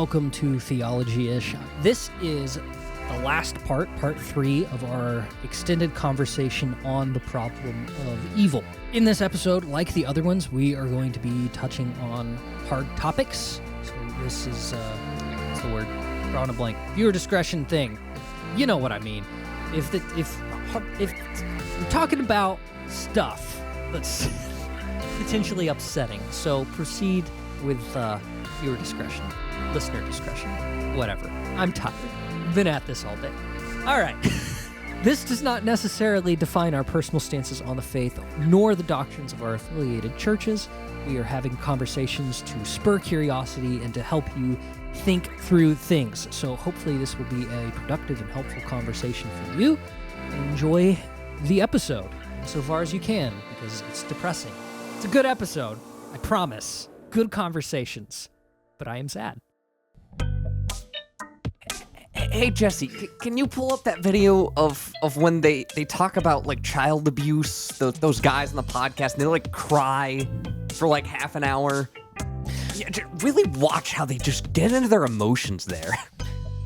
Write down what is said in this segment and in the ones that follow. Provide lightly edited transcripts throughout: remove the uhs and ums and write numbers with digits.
welcome to Theology-ish. This is the last part 3 of our extended conversation on the problem of evil. In this episode, like the other ones, we are going to be touching on hard topics. So this is, what's the word? Drawing a blank. Viewer discretion thing. You know what I mean. If we're talking about stuff that's potentially upsetting, so proceed with viewer discretion, listener discretion, whatever. I'm tired. Been at this all day. All right. This does not necessarily define our personal stances on the faith, nor the doctrines of our affiliated churches. We are having conversations to spur curiosity and to help you think through things. So hopefully this will be a productive and helpful conversation for you. Enjoy the episode so far as you can, because it's depressing. It's a good episode, I promise. Good conversations, but I am sad. Hey, Jesse, can you pull up that video of when they talk about, like, child abuse, those guys on the podcast, and they, like, cry for, like, half an hour? Yeah, really watch how they just get into their emotions there.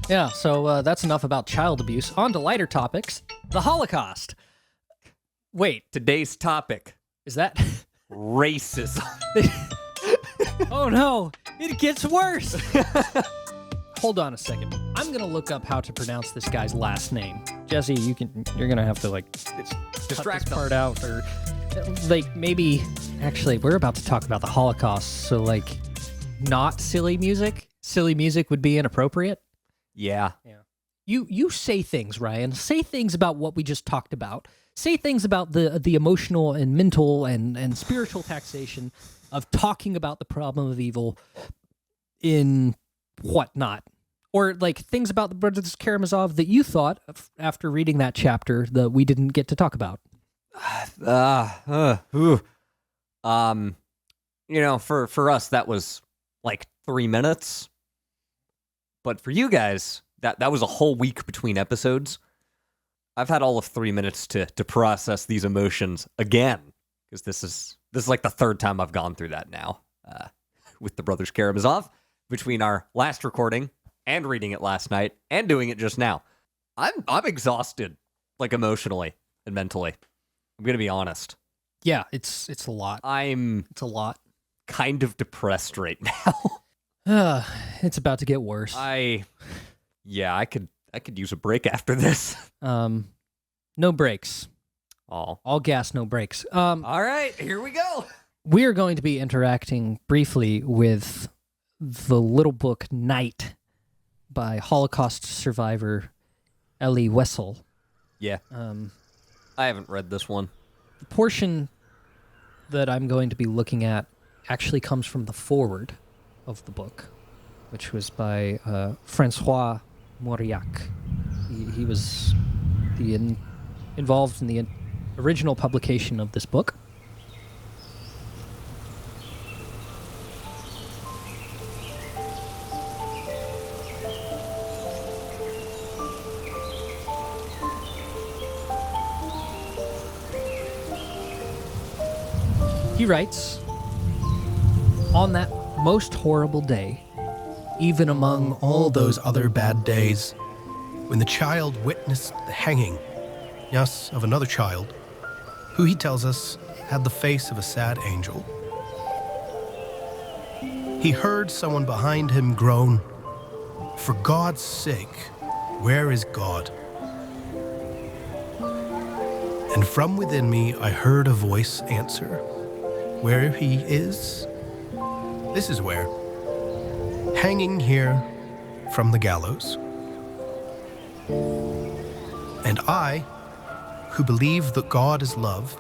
Yeah, so that's enough about child abuse. On to lighter topics. The Holocaust. Wait. Today's topic. Is that... racism. Oh, no. It gets worse. Hold on a second. I'm going to look up how to pronounce this guy's last name. Jesse, you're going to have to, like, distract this part out, or, like, maybe... Actually, we're about to talk about the Holocaust, so, like, not silly music? Silly music would be inappropriate? Yeah. You say things, Ryan. Say things about what we just talked about. Say things about the emotional and mental and spiritual taxation of talking about the problem of evil in whatnot. Or, like, things about the Brothers Karamazov that you thought, after reading that chapter, that we didn't get to talk about. You know, for us, that was, like, 3 minutes. But for you guys, that was a whole week between episodes. I've had all of 3 minutes to process these emotions again, because this is like the third time I've gone through that now with the Brothers Karamazov, between our last recording and reading it last night and doing it just now. I'm exhausted, like, emotionally and mentally. I'm gonna be honest. Yeah, it's a lot. It's a lot. Kind of depressed right now. It's about to get worse. I could use a break after this. No breaks. All gas, no breaks. All right, here we go. We are going to be interacting briefly with the little book Night by Holocaust survivor Elie Wiesel. Yeah. I haven't read this one. The portion that I'm going to be looking at actually comes from the foreword of the book, which was by Francois Mauriac. He was involved in the original publication of this book. He writes, "On that most horrible day, even among all those other bad days, when the child witnessed the hanging, yes, of another child, who he tells us had the face of a sad angel, he heard someone behind him groan, 'For God's sake, where is God?' And from within me I heard a voice answer, 'Where he is, this is where, hanging here from the gallows.' And I, who believe that God is love,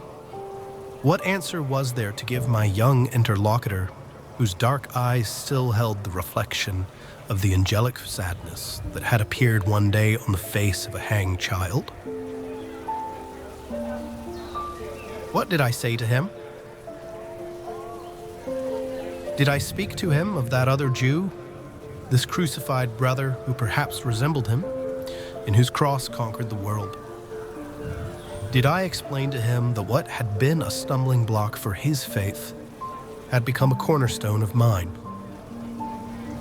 what answer was there to give my young interlocutor, whose dark eyes still held the reflection of the angelic sadness that had appeared one day on the face of a hanged child? What did I say to him? Did I speak to him of that other Jew, this crucified brother who perhaps resembled him, and whose cross conquered the world? Did I explain to him that what had been a stumbling block for his faith had become a cornerstone of mine?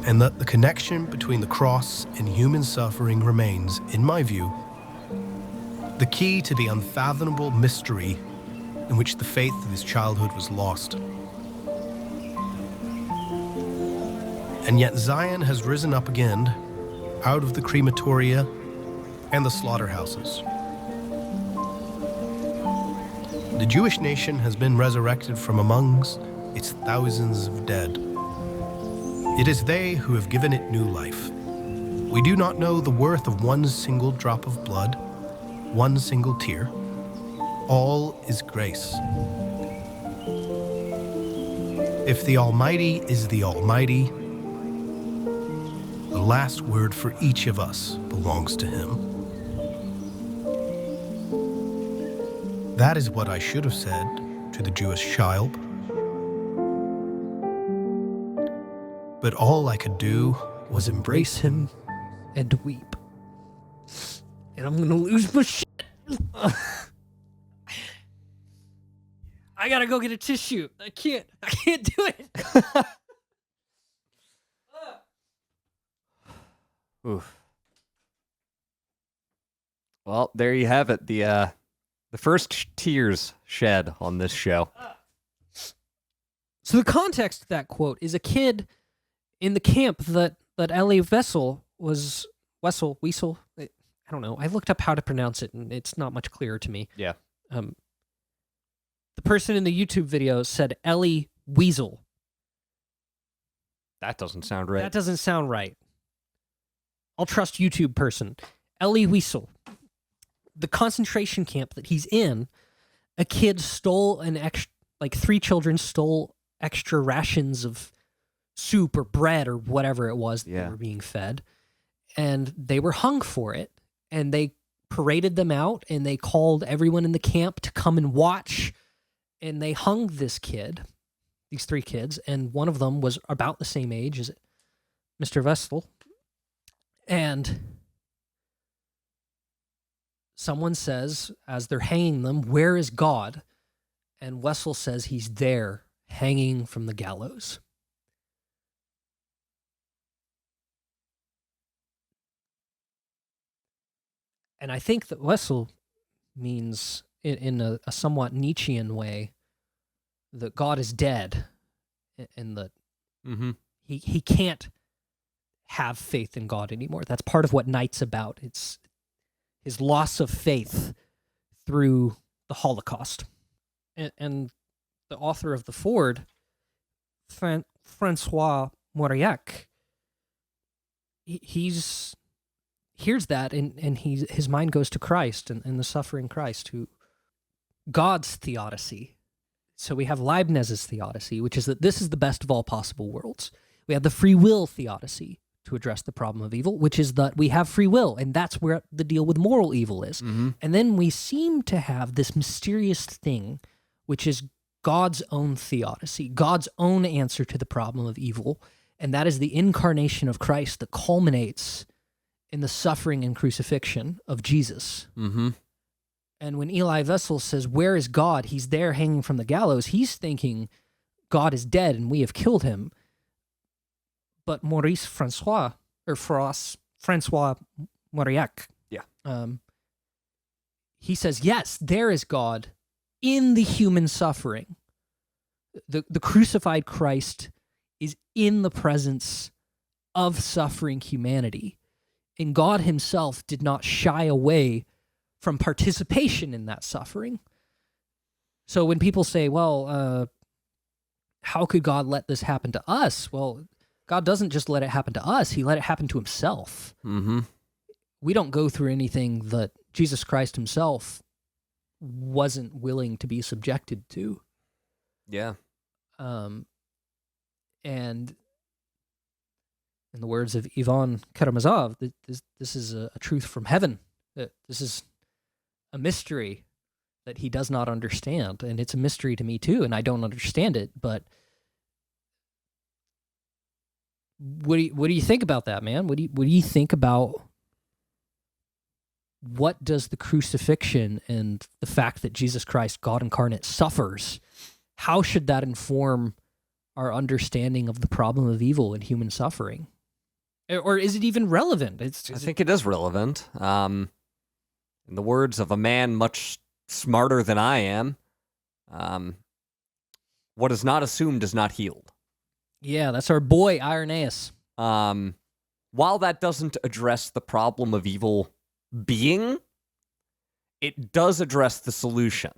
and that the connection between the cross and human suffering remains, in my view, the key to the unfathomable mystery in which the faith of his childhood was lost. And yet Zion has risen up again out of the crematoria and the slaughterhouses. The Jewish nation has been resurrected from amongst its thousands of dead. It is they who have given it new life. We do not know the worth of one single drop of blood, one single tear. All is grace. If the Almighty is the Almighty, the last word for each of us belongs to Him. That is what I should have said to the Jewish child. But all I could do was embrace him and weep. And I'm gonna lose my shit. I gotta go get a tissue. I can't do it. Oof. Well, there you have it. The first tears shed on this show. So the context of that quote is a kid in the camp that Elie Wiesel, I don't know. I looked up how to pronounce it, and it's not much clearer to me. Yeah. The person in the YouTube video said Elie Wiesel. That doesn't sound right. That doesn't sound right. I'll trust YouTube person. Elie Wiesel. The concentration camp that he's in, a kid stole three children stole extra rations of soup or bread or whatever it was that they were being fed, and they were hung for it, and they paraded them out, and they called everyone in the camp to come and watch, and they hung these three kids, and one of them was about the same age as Mr. Wiesel, and someone says, as they're hanging them, "Where is God?" And Wiesel says he's there, hanging from the gallows. And I think that Wiesel means, in a somewhat Nietzschean way, that God is dead, and that he can't have faith in God anymore. That's part of what Night's about. It's his loss of faith through the Holocaust. And the author of The Ford, Francois Mauriac, he hears that, and his mind goes to Christ and the suffering Christ, who God's theodicy. So we have Leibniz's theodicy, which is that this is the best of all possible worlds. We have the free will theodicy to address the problem of evil, which is that we have free will, and that's where the deal with moral evil is. And then we seem to have this mysterious thing, which is God's own theodicy, God's own answer to the problem of evil, and that is the incarnation of Christ that culminates in the suffering and crucifixion of Jesus. And when Elie Wiesel says, "Where is God?" He's there hanging from the gallows. He's thinking God is dead and we have killed him. But Francois Mauriac, he says, yes, there is God in the human suffering. The crucified Christ is in the presence of suffering humanity. And God himself did not shy away from participation in that suffering. So when people say, well, how could God let this happen to us? Well, God doesn't just let it happen to us. He let it happen to himself. We don't go through anything that Jesus Christ himself wasn't willing to be subjected to. Yeah. And in the words of Ivan Karamazov, this is a truth from heaven. This is a mystery that he does not understand. And it's a mystery to me too, and I don't understand it. But what do you think about that, man? What do you think about what does the crucifixion and the fact that Jesus Christ, God incarnate, suffers, how should that inform our understanding of the problem of evil and human suffering? Or is it even relevant? I think it is relevant. In the words of a man much smarter than I am, what is not assumed is not healed. Yeah, that's our boy, Irenaeus. While that doesn't address the problem of evil being, it does address the solution.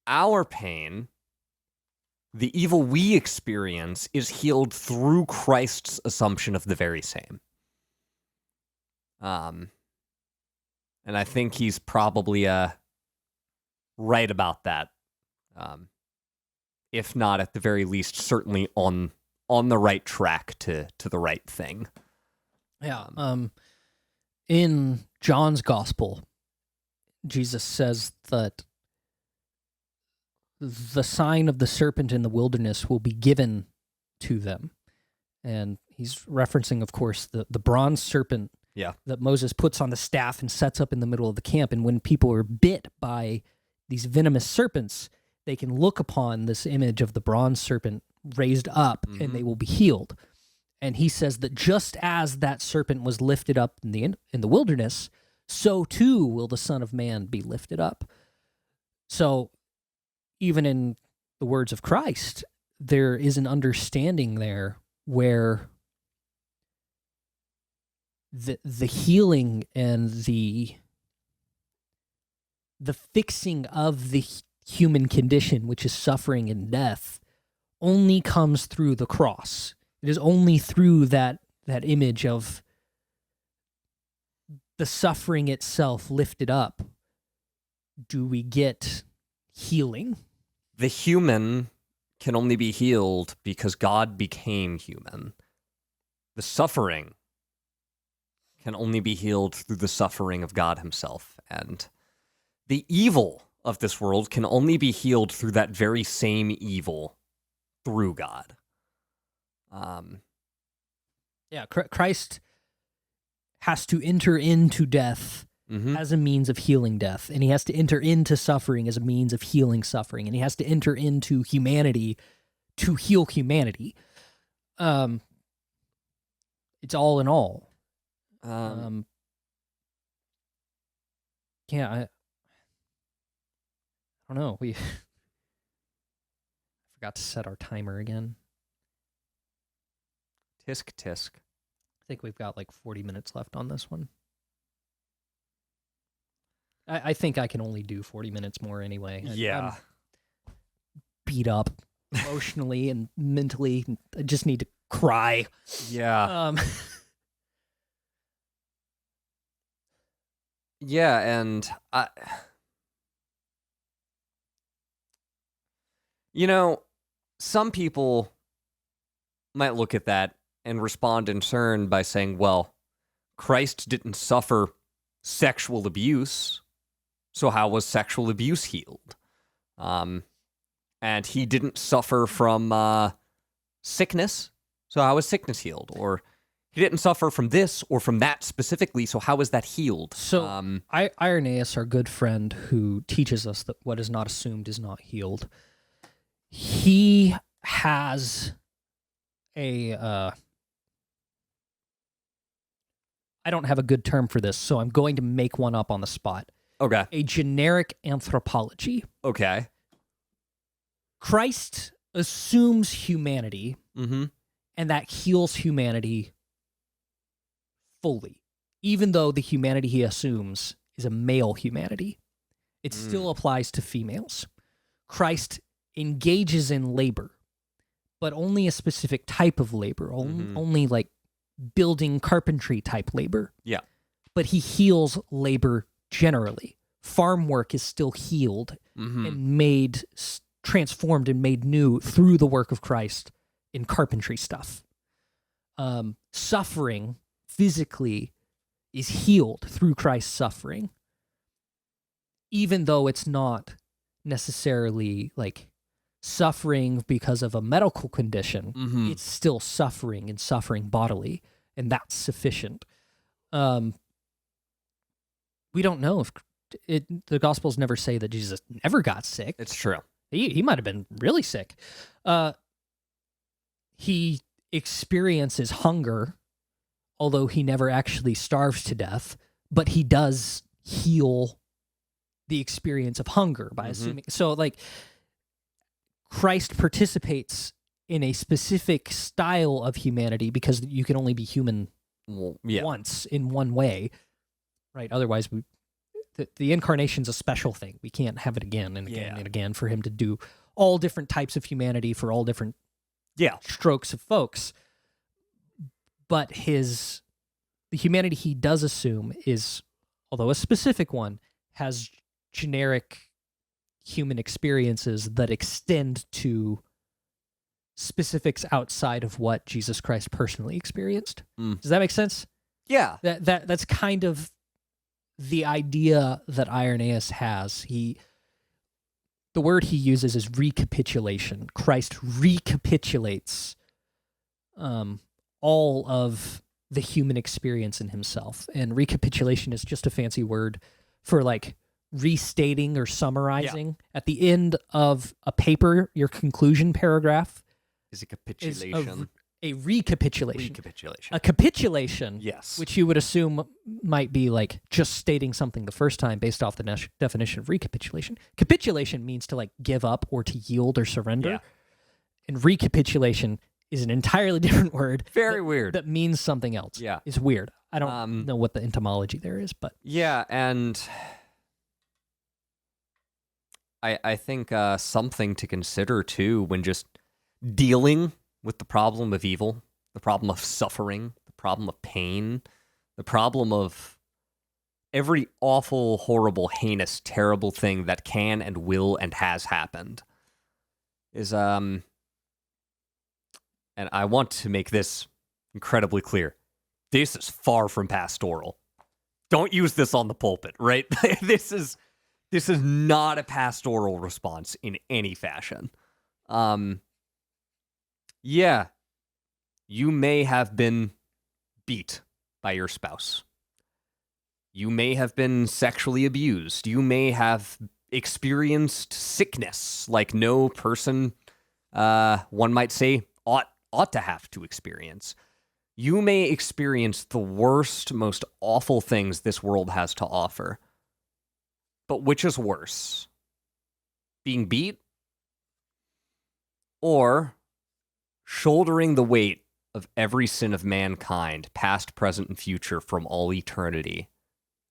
Our pain, the evil we experience, is healed through Christ's assumption of the very same. And I think he's probably right about that. If not, at the very least, certainly on the right track to the right thing. Yeah. In John's gospel, Jesus says that the sign of the serpent in the wilderness will be given to them. And he's referencing, of course, the bronze serpent that Moses puts on the staff and sets up in the middle of the camp. And when people are bit by these venomous serpents, they can look upon this image of the bronze serpent raised up, and they will be healed. And he says that just as that serpent was lifted up in the wilderness, so too will the Son of Man be lifted up. So even in the words of Christ, there is an understanding there where the healing and the fixing of the human condition, which is suffering and death, only comes through the cross. It is only through that image of the suffering itself lifted up do we get healing. The human can only be healed because God became human. The suffering can only be healed through the suffering of God himself. And the evil of this world can only be healed through that very same evil through God. Christ has to enter into death as a means of healing death, and he has to enter into suffering as a means of healing suffering, and he has to enter into humanity to heal humanity. It's all in all. I don't know. We forgot to set our timer again. Tisk tisk. I think we've got like 40 minutes left on this one. I think I can only do 40 minutes more anyway. I'm beat up emotionally and mentally. I just need to cry. Yeah. Yeah, and some people might look at that and respond in turn by saying, well, Christ didn't suffer sexual abuse, so how was sexual abuse healed? And he didn't suffer from sickness, so how was sickness healed? Or he didn't suffer from this or from that specifically, so how is that healed? So Irenaeus, our good friend who teaches us that what is not assumed is not healed, he has I don't have a good term for this, so I'm going to make one up on the spot. Okay. A generic anthropology. Okay. Christ assumes humanity, and that heals humanity fully, even though the humanity he assumes is a male humanity. It still applies to females. Christ engages in labor, but only a specific type of labor, only like building carpentry type labor. Yeah. But he heals labor generally. Farm work is still healed and made, transformed and made new through the work of Christ in carpentry stuff. Suffering physically is healed through Christ's suffering, even though it's not necessarily like suffering because of a medical condition. It's still suffering and suffering bodily, and that's sufficient. We don't know if the Gospels never say that Jesus never got sick. It's true. He might have been really sick. He experiences hunger, although he never actually starves to death, but he does heal the experience of hunger by assuming. So, like, Christ participates in a specific style of humanity because you can only be human once in one way, right? Otherwise, the incarnation's a special thing. We can't have it again and again and again for him to do all different types of humanity for all different strokes of folks. But the humanity he does assume is, although a specific one, has generic human experiences that extend to specifics outside of what Jesus Christ personally experienced. Does that make sense? Yeah. That's kind of the idea that Irenaeus has. The word he uses is recapitulation. Christ recapitulates all of the human experience in himself. And recapitulation is just a fancy word for like restating or summarizing. At the end of a paper, your conclusion paragraph is a capitulation. A recapitulation. Recapitulation. A capitulation, Yes. which you would assume might be like just stating something the first time based off the definition of recapitulation. Capitulation means to like give up or to yield or surrender. Yeah. And recapitulation is an entirely different word. Very weird. That means something else. Yeah. It's weird. I don't know what the etymology there is, but... Yeah, and I think something to consider, too, when just dealing with the problem of evil, the problem of suffering, the problem of pain, the problem of every awful, horrible, heinous, terrible thing that can and will and has happened is, and I want to make this incredibly clear. This is far from pastoral. Don't use this on the pulpit, right? This is not a pastoral response in any fashion. Yeah, you may have been beat by your spouse. You may have been sexually abused. You may have experienced sickness like no person, one might say, ought to have to experience. You may experience the worst, most awful things this world has to offer. But which is worse? Being beat? Or shouldering the weight of every sin of mankind, past, present, and future, from all eternity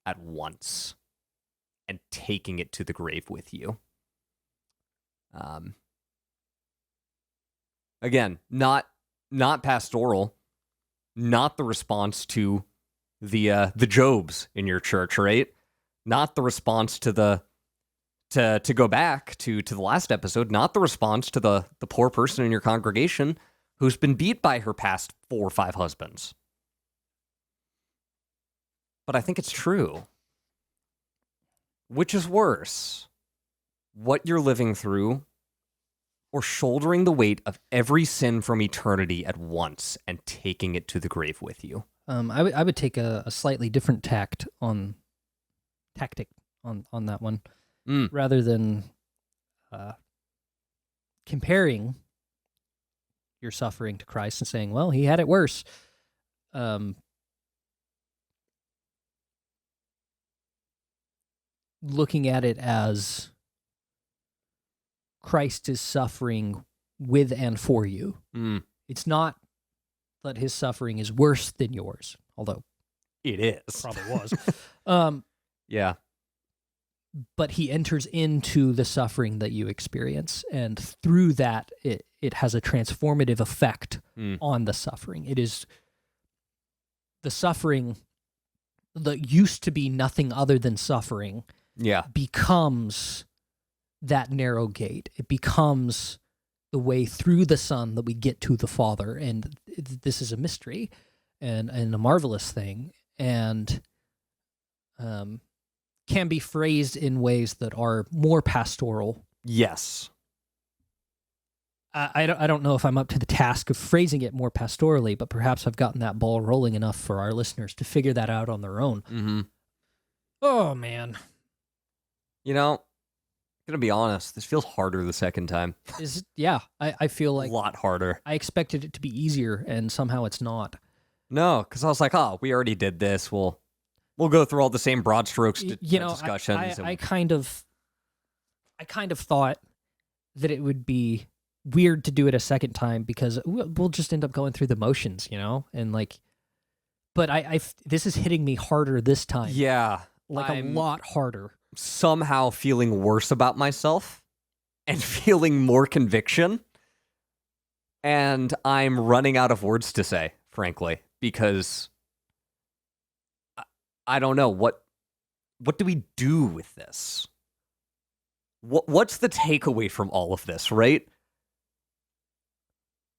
at once, and taking it to the grave with you? Again, not pastoral, not the response to the Jobs in your church, right? Not the response to to go back to the last episode, not the response to the poor person in your congregation who's been beat by her past 4 or 5 husbands. But I think it's true. Which is worse? What you're living through, or shouldering the weight of every sin from eternity at once and taking it to the grave with you? I would take a slightly different tactic on that one, rather than comparing your suffering to Christ and saying, well, he had it worse. Looking at it as Christ is suffering with and for you. It's not that his suffering is worse than yours, although it is. Probably was. Yeah. But he enters into the suffering that you experience, and through that, it has a transformative effect on the suffering. It is the suffering that used to be nothing other than suffering becomes that narrow gate. It becomes the way through the Son that we get to the Father, and this is a mystery and a marvelous thing, and can be phrased in ways that are more pastoral. Yes. I don't know if I'm up to the task of phrasing it more pastorally, but perhaps I've gotten that ball rolling enough for our listeners to figure that out on their own. Mm-hmm. Oh, man. You know, Gonna be honest, this feels harder the second time. I feel like A lot harder. I expected it to be easier, and somehow it's not. No, because I was like, oh, we already did this. We'll go through all the same broad strokes discussions. I kind of thought that it would be weird to do it a second time because we'll just end up going through the motions, and like. But this is hitting me harder this time. Yeah, like a lot harder. Somehow feeling worse about myself and feeling more conviction. And I'm running out of words to say, frankly, because I don't know what do we do with this? What's the takeaway from all of this, right?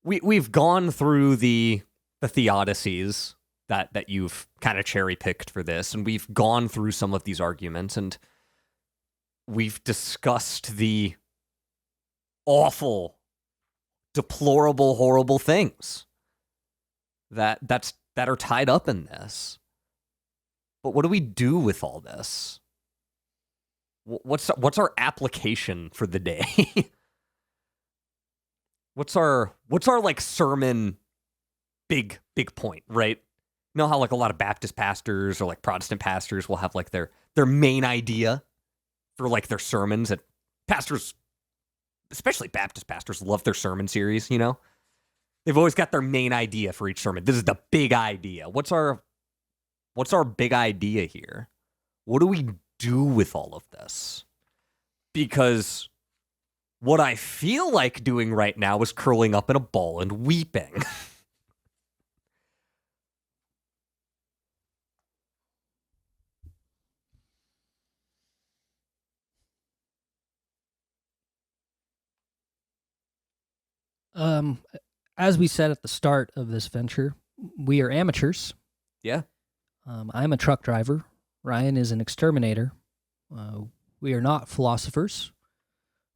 We've gone through the theodicies that you've kind of cherry-picked for this, and we've gone through some of these arguments, and we've discussed the awful, deplorable, horrible things that are tied up in this. But what do we do with all this? What's our application for the day? What's our like sermon big point, right? You know how like a lot of Baptist pastors or like Protestant pastors will have like their main idea for like their sermons, and pastors, especially Baptist pastors, love their sermon series, They've always got their main idea for each sermon. This is the big idea. What's our big idea here? What do we do with all of this? Because what I feel like doing right now is curling up in a ball and weeping. As we said at the start of this venture, we are amateurs. Yeah. I'm a truck driver. Ryan is an exterminator. We are not philosophers.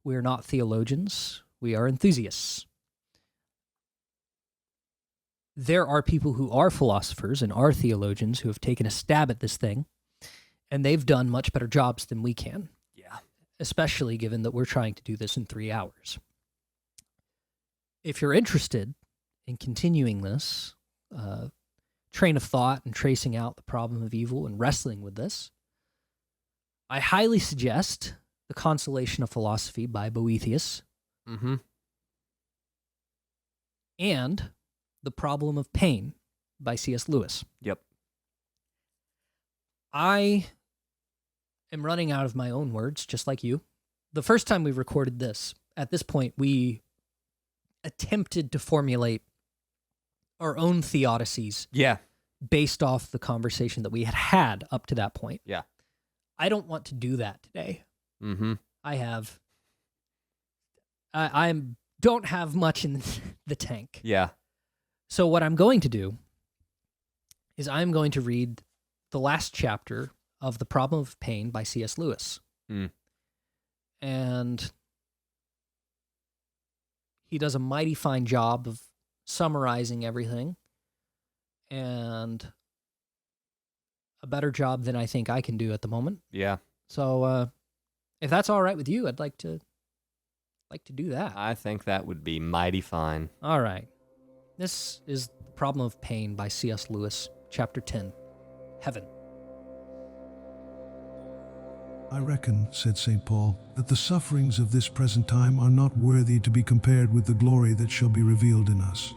We are not theologians. We are enthusiasts. There are people who are philosophers and are theologians who have taken a stab at this thing, and they've done much better jobs than we can. Yeah. Especially given that we're trying to do this in 3 hours. If you're interested in continuing this train of thought and tracing out the problem of evil and wrestling with this, I highly suggest The Consolation of Philosophy by Boethius. Mm-hmm. And The Problem of Pain by C.S. Lewis. Yep. I am running out of my own words, just like you. The first time we recorded this, at this point, we attempted to formulate our own theodicies. Yeah. Based off the conversation that we had up to that point. Yeah. I don't want to do that today. Mm-hmm. I don't have much in the tank. Yeah. So what I'm going to do is I'm going to read the last chapter of The Problem of Pain by C.S. Lewis. Mm. And he does a mighty fine job of summarizing everything, and a better job than I think I can do at the moment. Yeah. So if that's all right with you, I'd like to do that. I think that would be mighty fine. All right. This is The Problem of Pain by C.S. Lewis, Chapter 10, Heaven. I reckon, said St. Paul, that the sufferings of this present time are not worthy to be compared with the glory that shall be revealed in us.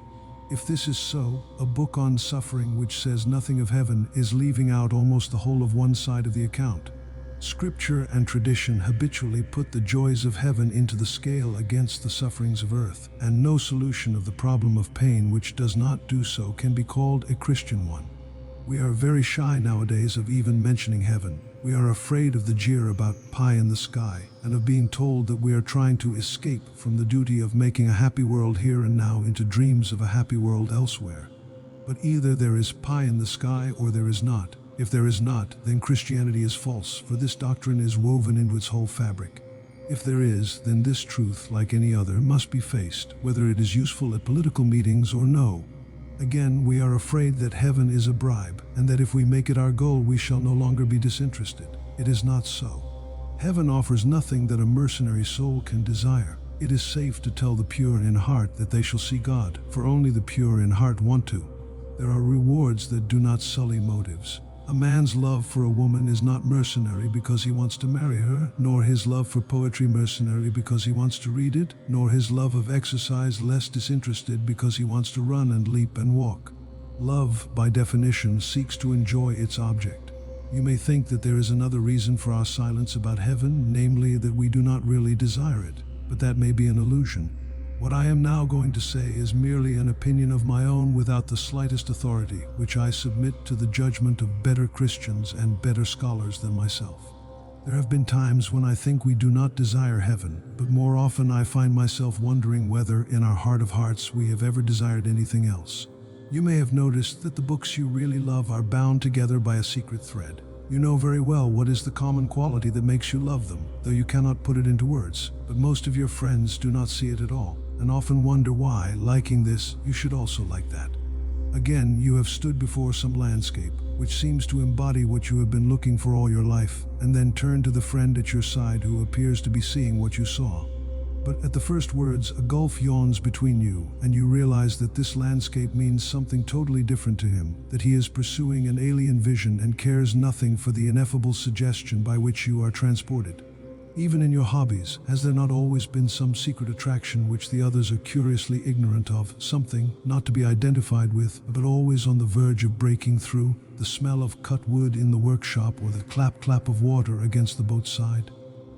If this is so, a book on suffering which says nothing of heaven is leaving out almost the whole of one side of the account. Scripture and tradition habitually put the joys of heaven into the scale against the sufferings of earth, and no solution of the problem of pain which does not do so can be called a Christian one. We are very shy nowadays of even mentioning heaven. We are afraid of the jeer about pie in the sky, and of being told that we are trying to escape from the duty of making a happy world here and now into dreams of a happy world elsewhere. But either there is pie in the sky or there is not. If there is not, then Christianity is false, for this doctrine is woven into its whole fabric. If there is, then this truth, like any other, must be faced, whether it is useful at political meetings or no. Again, we are afraid that heaven is a bribe, and that if we make it our goal, we shall no longer be disinterested. It is not so. Heaven offers nothing that a mercenary soul can desire. It is safe to tell the pure in heart that they shall see God, for only the pure in heart want to. There are rewards that do not sully motives. A man's love for a woman is not mercenary because he wants to marry her, nor his love for poetry mercenary because he wants to read it, nor his love of exercise less disinterested because he wants to run and leap and walk. Love, by definition, seeks to enjoy its object. You may think that there is another reason for our silence about heaven, namely that we do not really desire it, but that may be an illusion. What I am now going to say is merely an opinion of my own without the slightest authority, which I submit to the judgment of better Christians and better scholars than myself. There have been times when I think we do not desire heaven, but more often I find myself wondering whether, in our heart of hearts, we have ever desired anything else. You may have noticed that the books you really love are bound together by a secret thread. You know very well what is the common quality that makes you love them, though you cannot put it into words, but most of your friends do not see it at all, and often wonder why, liking this, you should also like that. Again, you have stood before some landscape, which seems to embody what you have been looking for all your life, and then turn to the friend at your side who appears to be seeing what you saw. But at the first words, a gulf yawns between you, and you realize that this landscape means something totally different to him, that he is pursuing an alien vision and cares nothing for the ineffable suggestion by which you are transported. Even in your hobbies, has there not always been some secret attraction which the others are curiously ignorant of, something not to be identified with, but always on the verge of breaking through, the smell of cut wood in the workshop or the clap-clap of water against the boat's side?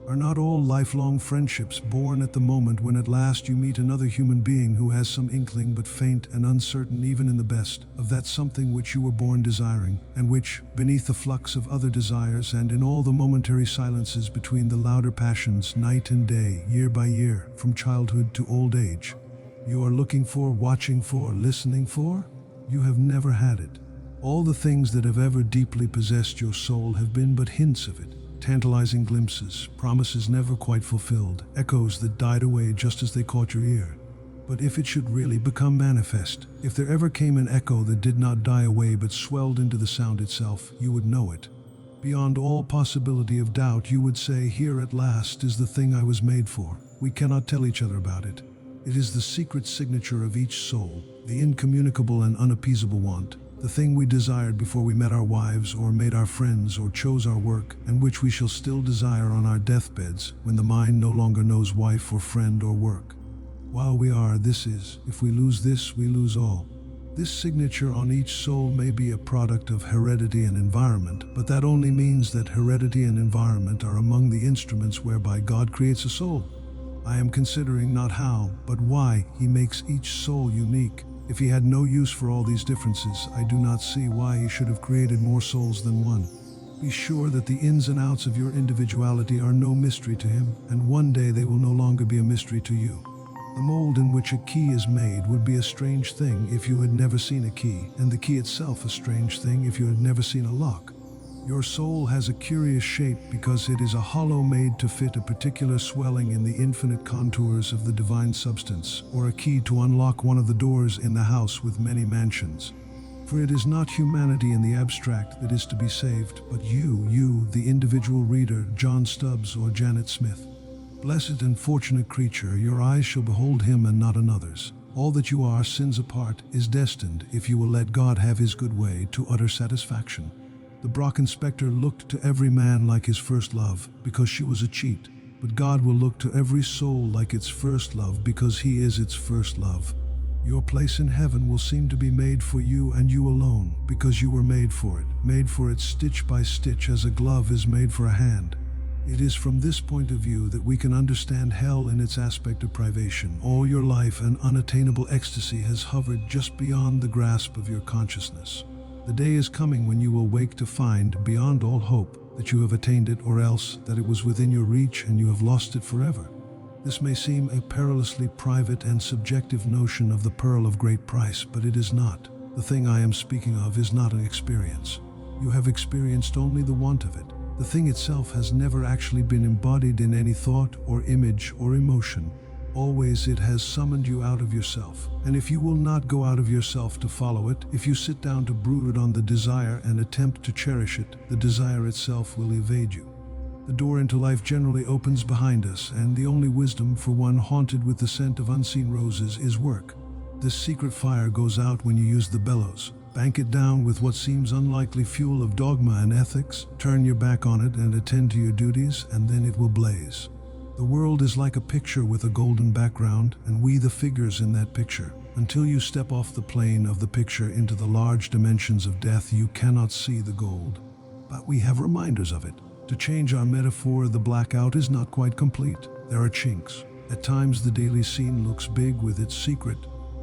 Are not all lifelong friendships born at the moment when at last you meet another human being who has some inkling but faint and uncertain even in the best, of that something which you were born desiring, and which, beneath the flux of other desires and in all the momentary silences between the louder passions night and day, year by year, from childhood to old age, you are looking for, watching for, listening for? You have never had it. All the things that have ever deeply possessed your soul have been but hints of it. Tantalizing glimpses, promises never quite fulfilled, echoes that died away just as they caught your ear. But if it should really become manifest, if there ever came an echo that did not die away but swelled into the sound itself, you would know it. Beyond all possibility of doubt, you would say, "Here at last is the thing I was made for." We cannot tell each other about it. It is the secret signature of each soul, the incommunicable and unappeasable want. The thing we desired before we met our wives or made our friends or chose our work, and which we shall still desire on our deathbeds when the mind no longer knows wife or friend or work. While we are, this is. If we lose this, we lose all. This signature on each soul may be a product of heredity and environment, but that only means that heredity and environment are among the instruments whereby God creates a soul. I am considering not how, but why He makes each soul unique. If He had no use for all these differences, I do not see why He should have created more souls than one. Be sure that the ins and outs of your individuality are no mystery to Him, and one day they will no longer be a mystery to you. The mold in which a key is made would be a strange thing if you had never seen a key, and the key itself a strange thing if you had never seen a lock. Your soul has a curious shape because it is a hollow made to fit a particular swelling in the infinite contours of the divine substance, or a key to unlock one of the doors in the house with many mansions. For it is not humanity in the abstract that is to be saved, but you, the individual reader, John Stubbs or Janet Smith. Blessed and fortunate creature, your eyes shall behold Him and not another's. All that you are, sins apart, is destined, if you will let God have His good way, to utter satisfaction. The Brock inspector looked to every man like his first love, because she was a cheat. But God will look to every soul like its first love, because He is its first love. Your place in heaven will seem to be made for you and you alone, because you were made for it stitch by stitch as a glove is made for a hand. It is from this point of view that we can understand hell in its aspect of privation. All your life an unattainable ecstasy has hovered just beyond the grasp of your consciousness. The day is coming when you will wake to find, beyond all hope, that you have attained it, or else that it was within your reach and you have lost it forever. This may seem a perilously private and subjective notion of the pearl of great price, but it is not. The thing I am speaking of is not an experience. You have experienced only the want of it. The thing itself has never actually been embodied in any thought or image or emotion. Always it has summoned you out of yourself. And if you will not go out of yourself to follow it, if you sit down to brood on the desire and attempt to cherish it, the desire itself will evade you. The door into life generally opens behind us, and the only wisdom for one haunted with the scent of unseen roses is work. This secret fire goes out when you use the bellows. Bank it down with what seems unlikely fuel of dogma and ethics, turn your back on it and attend to your duties, and then it will blaze. The world is like a picture with a golden background, and we the figures in that picture. Until you step off the plane of the picture into the large dimensions of death, you cannot see the gold. But we have reminders of it. To change our metaphor, the blackout is not quite complete. There are chinks. At times the daily scene looks big with its secret.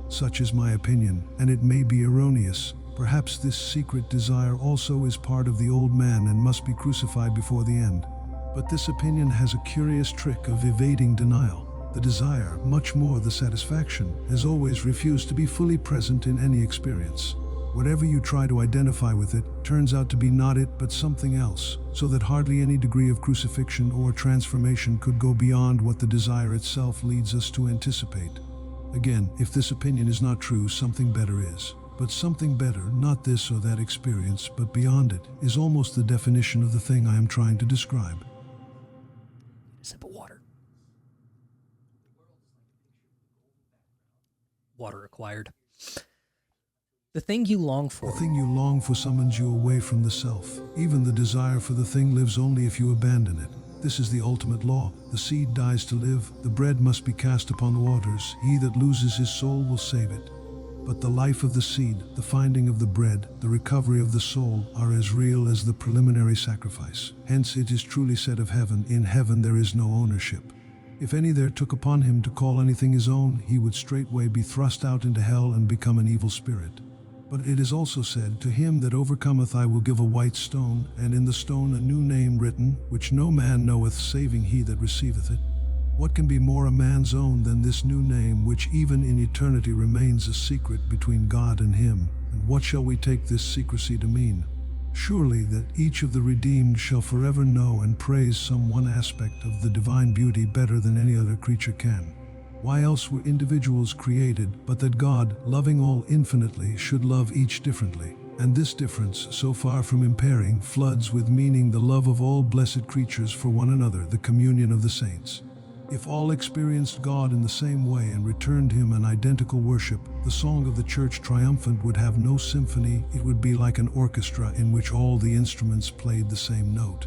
Such is my opinion, and it may be erroneous. Perhaps this secret desire also is part of the old man and must be crucified before the end. But this opinion has a curious trick of evading denial. The desire, much more the satisfaction, has always refused to be fully present in any experience. Whatever you try to identify with it turns out to be not it but something else, so that hardly any degree of crucifixion or transformation could go beyond what the desire itself leads us to anticipate. Again, if this opinion is not true, something better is. But something better, not this or that experience, but beyond it, is almost the definition of the thing I am trying to describe. A sip of water. Water acquired. The thing you long for. The thing you long for summons you away from the self. Even the desire for the thing lives only if you abandon it. This is the ultimate law. The seed dies to live. The bread must be cast upon the waters. He that loses his soul will save it. But the life of the seed, the finding of the bread, the recovery of the soul are as real as the preliminary sacrifice. Hence it is truly said of heaven, in heaven there is no ownership. If any there took upon him to call anything his own, he would straightway be thrust out into hell and become an evil spirit. But it is also said, to him that overcometh I will give a white stone, and in the stone a new name written, which no man knoweth saving he that receiveth it. What can be more a man's own than this new name, which even in eternity remains a secret between God and him? And what shall we take this secrecy to mean? Surely that each of the redeemed shall forever know and praise some one aspect of the divine beauty better than any other creature can. Why else were individuals created, but that God, loving all infinitely, should love each differently? And this difference, so far from impairing, floods with meaning the love of all blessed creatures for one another, the communion of the saints. If all experienced God in the same way and returned him an identical worship, the song of the church triumphant would have no symphony. It would be like an orchestra in which all the instruments played the same note.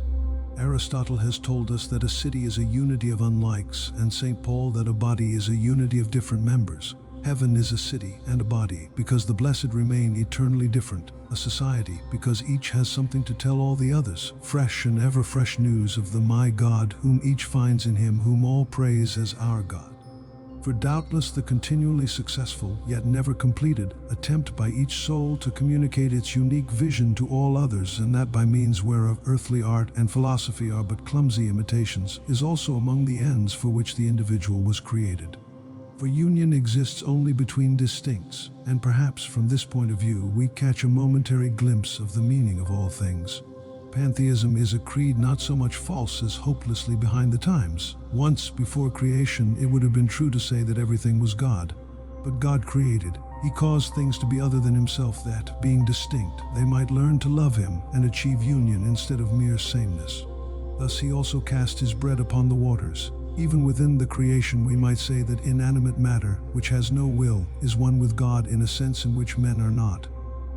Aristotle has told us that a city is a unity of unlikes, and St. Paul that a body is a unity of different members. Heaven is a city and a body, because the blessed remain eternally different. A society, because each has something to tell all the others. Fresh and ever fresh news of the my God, whom each finds in him, whom all praise as our God. For doubtless the continually successful, yet never completed, attempt by each soul to communicate its unique vision to all others, and that by means whereof earthly art and philosophy are but clumsy imitations, is also among the ends for which the individual was created. For union exists only between distincts, and perhaps from this point of view we catch a momentary glimpse of the meaning of all things. Pantheism is a creed not so much false as hopelessly behind the times. Once, before creation, it would have been true to say that everything was God. But God created. He caused things to be other than himself that, being distinct, they might learn to love him and achieve union instead of mere sameness. Thus he also cast his bread upon the waters. Even within the creation we might say that inanimate matter, which has no will, is one with God in a sense in which men are not.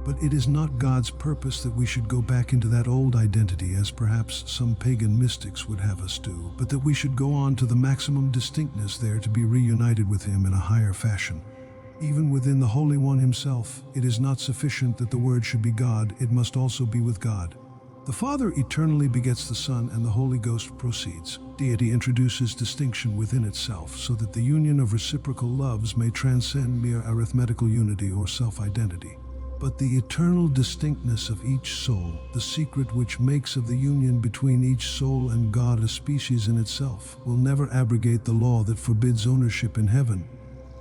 But it is not God's purpose that we should go back into that old identity as perhaps some pagan mystics would have us do, but that we should go on to the maximum distinctness there to be reunited with him in a higher fashion. Even within the Holy One himself, it is not sufficient that the Word should be God, it must also be with God. The Father eternally begets the Son, and the Holy Ghost proceeds. Deity introduces distinction within itself, so that the union of reciprocal loves may transcend mere arithmetical unity or self-identity. But the eternal distinctness of each soul, the secret which makes of the union between each soul and God a species in itself, will never abrogate the law that forbids ownership in heaven.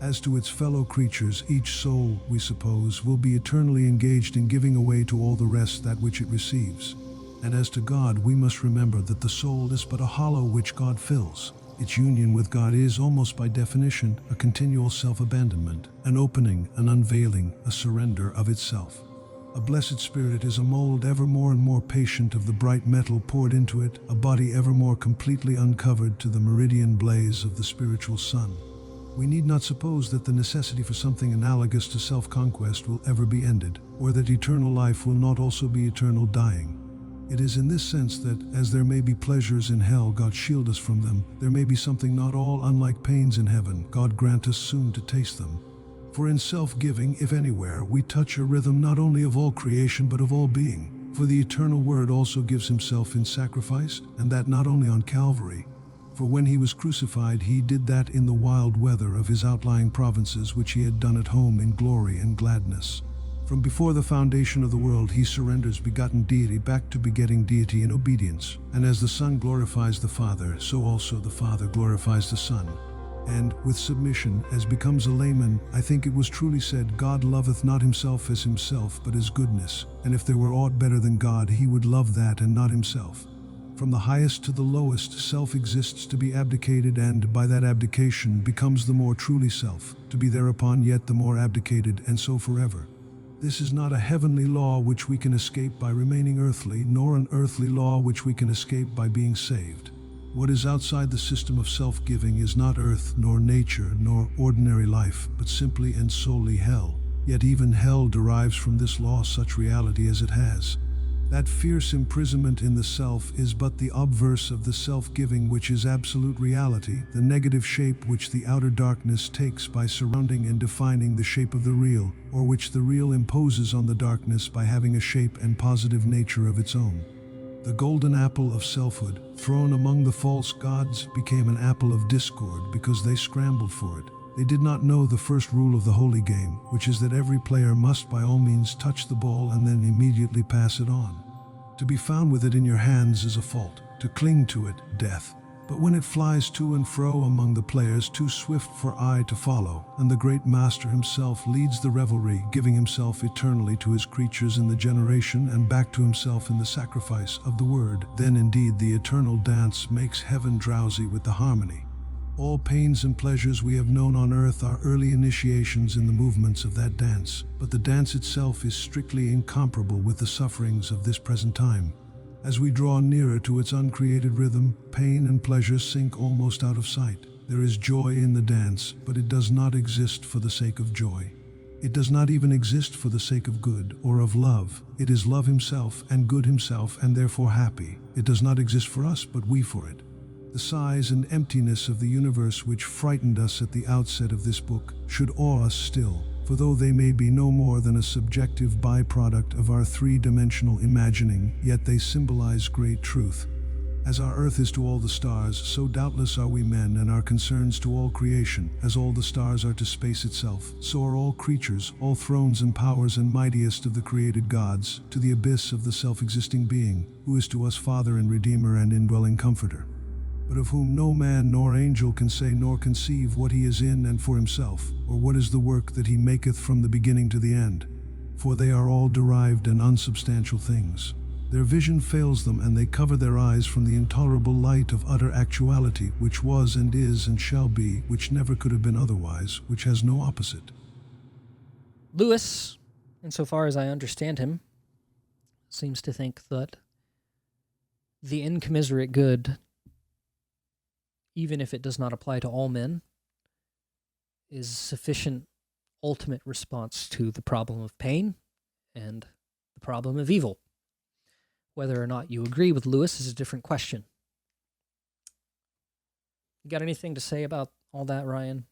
As to its fellow creatures, each soul, we suppose, will be eternally engaged in giving away to all the rest that which it receives. And as to God, we must remember that the soul is but a hollow which God fills. Its union with God is, almost by definition, a continual self-abandonment, an opening, an unveiling, a surrender of itself. A blessed spirit is a mold ever more and more patient of the bright metal poured into it, a body ever more completely uncovered to the meridian blaze of the spiritual sun. We need not suppose that the necessity for something analogous to self-conquest will ever be ended, or that eternal life will not also be eternal dying. It is in this sense that, as there may be pleasures in hell, God shield us from them, there may be something not all unlike pains in heaven, God grant us soon to taste them. For in self-giving, if anywhere, we touch a rhythm not only of all creation but of all being. For the eternal Word also gives himself in sacrifice, and that not only on Calvary. For when he was crucified, he did that in the wild weather of his outlying provinces which he had done at home in glory and gladness. From before the foundation of the world he surrenders begotten deity back to begetting deity in obedience. And as the Son glorifies the Father, so also the Father glorifies the Son. And, with submission, as becomes a layman, I think it was truly said, God loveth not himself as himself, but as goodness. And if there were aught better than God, he would love that and not himself. From the highest to the lowest, self exists to be abdicated, and, by that abdication, becomes the more truly self, to be thereupon yet the more abdicated, and so forever. This is not a heavenly law which we can escape by remaining earthly, nor an earthly law which we can escape by being saved. What is outside the system of self-giving is not earth, nor nature, nor ordinary life, but simply and solely hell. Yet even hell derives from this law such reality as it has. That fierce imprisonment in the self is but the obverse of the self-giving which is absolute reality, the negative shape which the outer darkness takes by surrounding and defining the shape of the real, or which the real imposes on the darkness by having a shape and positive nature of its own. The golden apple of selfhood, thrown among the false gods, became an apple of discord because they scrambled for it. They did not know the first rule of the holy game, which is that every player must by all means touch the ball and then immediately pass it on. To be found with it in your hands is a fault, to cling to it, death. But when it flies to and fro among the players, too swift for eye to follow, and the great master himself leads the revelry, giving himself eternally to his creatures in the generation and back to himself in the sacrifice of the word, then indeed the eternal dance makes heaven drowsy with the harmony. All pains and pleasures we have known on earth are early initiations in the movements of that dance, but the dance itself is strictly incomparable with the sufferings of this present time. As we draw nearer to its uncreated rhythm, pain and pleasure sink almost out of sight. There is joy in the dance, but it does not exist for the sake of joy. It does not even exist for the sake of good or of love. It is love himself and good himself and therefore happy. It does not exist for us, but we for it. The size and emptiness of the universe which frightened us at the outset of this book should awe us still. For though they may be no more than a subjective byproduct of our three-dimensional imagining, yet they symbolize great truth. As our earth is to all the stars, so doubtless are we men and our concerns to all creation. As all the stars are to space itself, so are all creatures, all thrones and powers and mightiest of the created gods, to the abyss of the self-existing being, who is to us Father and Redeemer and indwelling Comforter, but of whom no man nor angel can say nor conceive what he is in and for himself, or what is the work that he maketh from the beginning to the end. For they are all derived and unsubstantial things. Their vision fails them, and they cover their eyes from the intolerable light of utter actuality, which was and is and shall be, which never could have been otherwise, which has no opposite. Lewis, insofar as I understand him, seems to think that the incommensurate good, even if it does not apply to all men, is sufficient ultimate response to the problem of pain and the problem of evil. Whether or not you agree with Lewis is a different question. You got anything to say about all that, Ryan?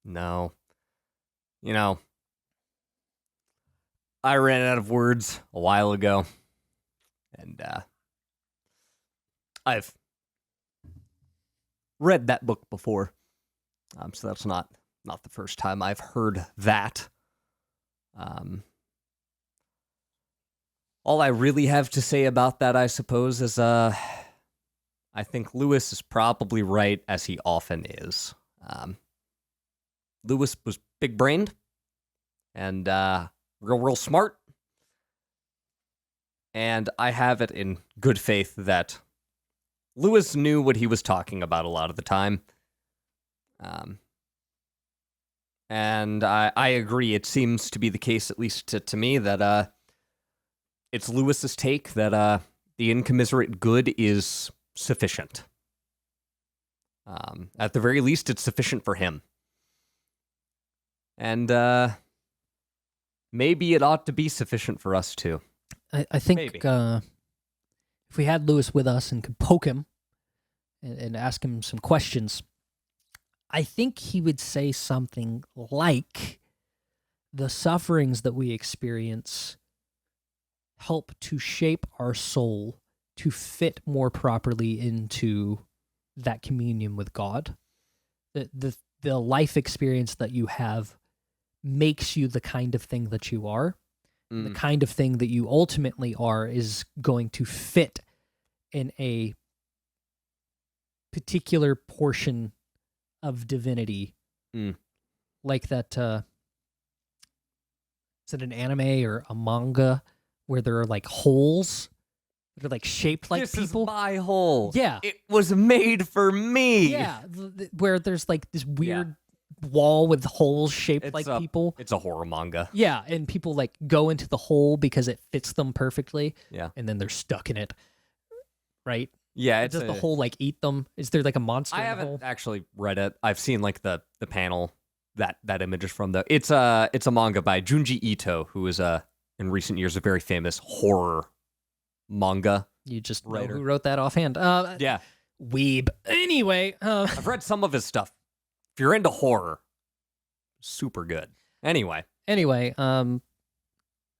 No. You know, I ran out of words a while ago, and I've read that book before, so that's not the first time I've heard that. All I really have to say about that, I suppose, is I think Lewis is probably right, as he often is. Lewis was big-brained and real smart, and I have it in good faith that Lewis knew what he was talking about a lot of the time. And I agree. It seems to be the case, at least to me, that it's Lewis's take that the incommensurate good is sufficient. At the very least, it's sufficient for him. And maybe it ought to be sufficient for us, too. I think if we had Lewis with us and could poke him and ask him some questions, I think he would say something like, the sufferings that we experience help to shape our soul to fit more properly into that communion with God. The life experience that you have makes you the kind of thing that you are. The kind of thing that you ultimately are is going to fit in a particular portion of divinity. Like that, is it an anime or a manga where there are like holes that are like shaped like this people? This is my hole. Yeah. It was made for me. Yeah, where there's like this weird wall with holes shaped like people. It's a horror manga. Yeah, and people like go into the hole because it fits them perfectly. Yeah. And then they're stuck in it. Right? Yeah, does the hole like eat them? Is there like a monster in the hole? I haven't actually read it. I've seen like the panel that image is from, though. It's a manga by Junji Ito, who is in recent years a very famous horror manga. You just writer. know who wrote that offhand. Yeah. Weeb. Anyway, I've read some of his stuff. If you're into horror, super good. Anyway,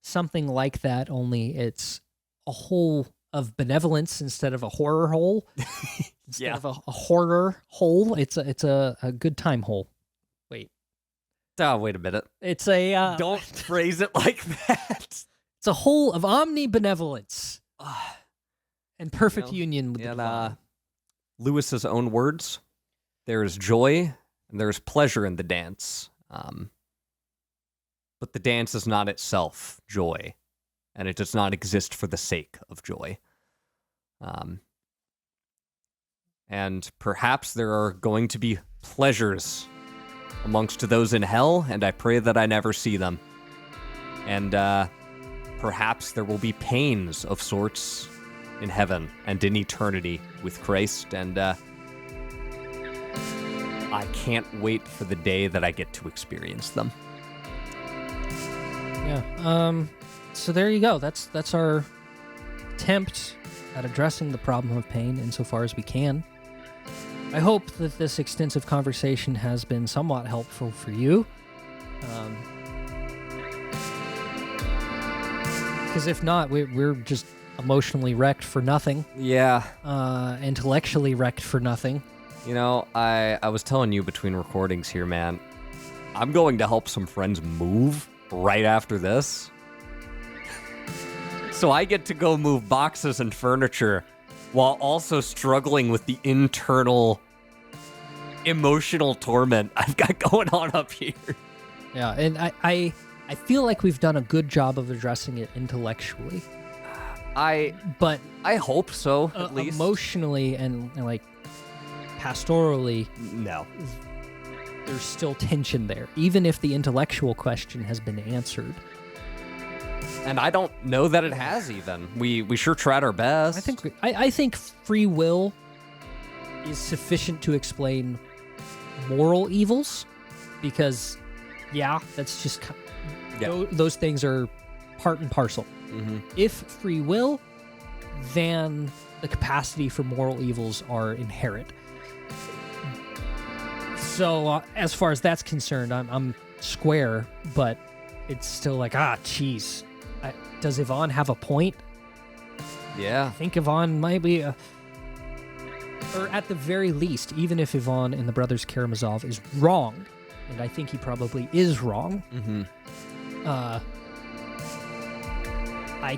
something like that, only it's a hole of benevolence instead of a horror hole. Instead of a horror hole, it's a good time hole. Wait. Oh, wait a minute. It's a don't phrase it like that. It's a hole of omnibenevolence and perfect union with the divine. Lewis's own words: there is joy and there is pleasure in the dance, but the dance is not itself joy, and it does not exist for the sake of joy. And perhaps there are going to be pleasures amongst those in hell, and I pray that I never see them. And perhaps there will be pains of sorts in heaven and in eternity with Christ, and I can't wait for the day that I get to experience them. Yeah. So there you go. That's our attempt at addressing the problem of pain insofar as we can. I hope that this extensive conversation has been somewhat helpful for you. Because if not, we're just emotionally wrecked for nothing. Yeah. Intellectually wrecked for nothing. You know, I was telling you between recordings here, man, I'm going to help some friends move right after this. So I get to go move boxes and furniture while also struggling with the internal emotional torment I've got going on up here. Yeah, and I feel like we've done a good job of addressing it intellectually. But I hope so, at least. Emotionally and like pastorally, no. There's still tension there, even if the intellectual question has been answered. And I don't know that it has even. We sure tried our best. I think free will is sufficient to explain moral evils, because that's just those things are part and parcel. Mm-hmm. If free will, then the capacity for moral evils are inherent. So as far as that's concerned, I'm square, but it's still like, geez. Does Yvonne have a point? Yeah. I think Yvonne might be or at the very least, even if Yvonne and the Brothers Karamazov is wrong, and I think he probably is wrong, I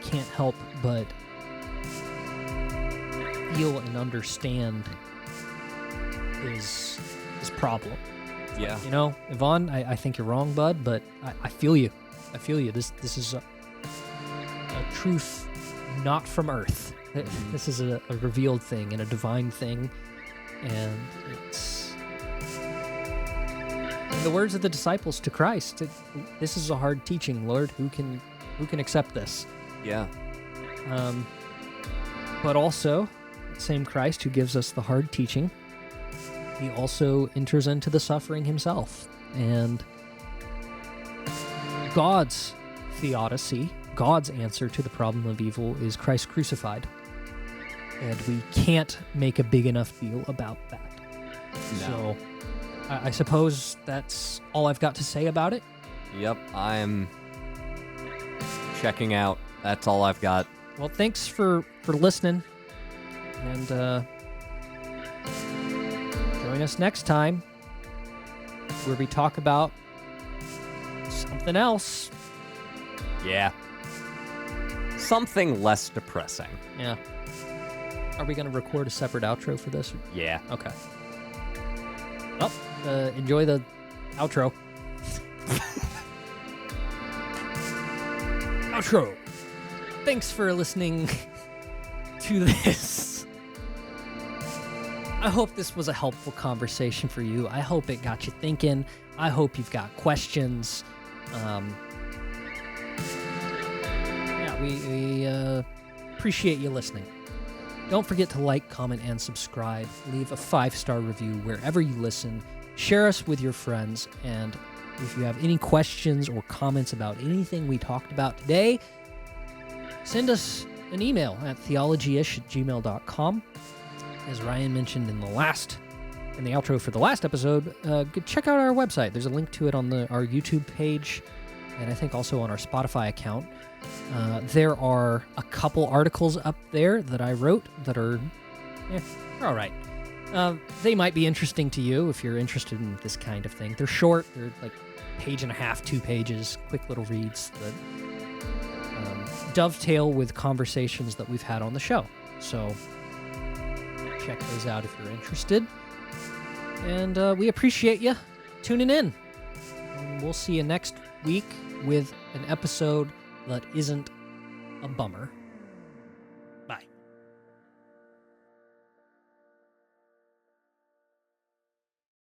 can't help but feel and understand his problem. Yeah. You know, Yvonne, I think you're wrong, bud, but I feel you. I feel you. This is a truth not from earth. This is a revealed thing and a divine thing, and In the words of the disciples to Christ, this is a hard teaching, Lord. Who can accept this? Yeah. But also, same Christ who gives us the hard teaching, he also enters into the suffering himself. And God's theodicy, God's answer to the problem of evil is Christ crucified. And we can't make a big enough deal about that. No. So I suppose that's all I've got to say about it. Yep, I'm checking out. That's all I've got. Well, thanks for listening. And join us next time where we talk about something else. Yeah. Something less depressing. Yeah. Are we going to record a separate outro for this? Yeah. Okay. Well, enjoy the outro. Outro. Thanks for listening to this. I hope this was a helpful conversation for you. I hope it got you thinking. I hope you've got questions. Yeah, we appreciate you listening. Don't forget to like, comment, and subscribe. Leave a 5-star review wherever you listen. Share us with your friends. And if you have any questions or comments about anything we talked about today, send us an email at theology-ish@gmail.com. As Ryan mentioned in the outro for the last episode, check out our website. There's a link to it on our YouTube page, and I think also on our Spotify account. There are a couple articles up there that I wrote that are, they're all right. They might be interesting to you if you're interested in this kind of thing. They're short. They're like page and a half, 2 pages, quick little reads that dovetail with conversations that we've had on the show. So check those out if you're interested. And we appreciate you tuning in. And we'll see you next week with an episode that isn't a bummer.